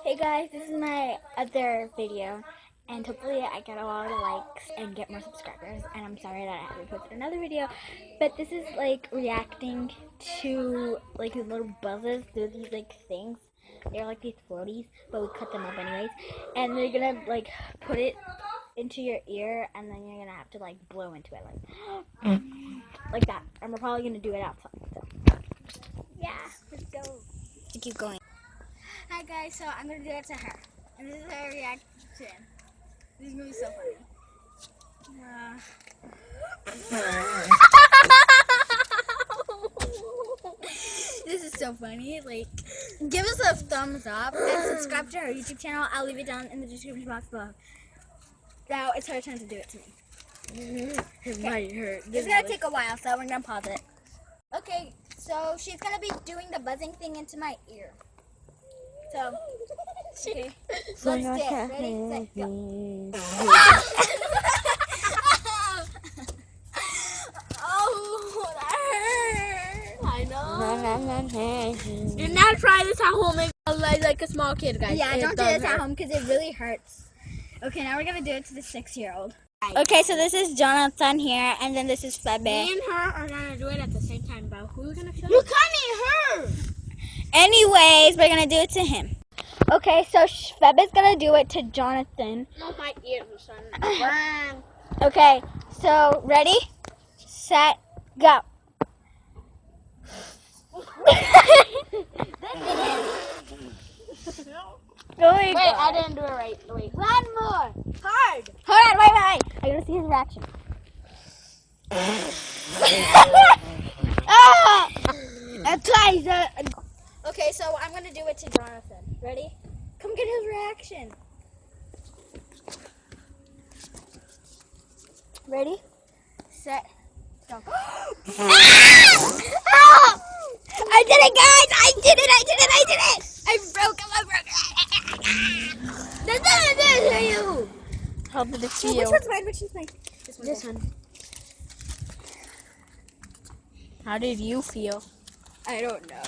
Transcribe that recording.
Hey guys, this is my other video, and hopefully I get a lot of likes and get more subscribers. And I'm sorry that I haven't posted another video, but this is like reacting to like these little buzzes through these like things. They're like these floaties, but we cut them up anyways. And they're gonna like put it into your ear, and then you're gonna have to like blow into it like that. And we're probably gonna do it outside. So yeah, let's go. To keep going. Hi guys, so I'm gonna do it to her, and this is her reaction. This is gonna be so funny. This is so funny. Like, give us a thumbs up and subscribe to her YouTube channel. I'll leave it down in the description box below. Now it's her turn to do it to me. It might hurt. It's gonna take a while, so we're gonna pause it. Okay, so she's gonna be doing the buzzing thing into my ear. So, okay. Let's do it. Ready, set, go. Oh, that hurt. I know. Do not try this at home like a small kid, guys. Yeah, don't do this at home because it really hurts. Okay, now we're going to do it to the 6-year-old. Okay, so this is Jonathan here, and then this is Febe. Me and her are going to do it at the same time, but who's going to film? You can't eat her! Anyways, we're going to do it to him. Okay, so Febe's going to do it to Jonathan. Not my ears, son. Okay, so ready, set, go. Wait, I didn't do it right. Wait. One more. Hard. Hold on, wait. I gotta see his reaction. Okay, so I'm gonna do it to Jonathan. Ready? Come get his reaction. Ready? Set. Go. I did it, guys! I did it! I broke him! That's not it to you! How did it feel? Which one's mine? This one. How did you feel? I don't know.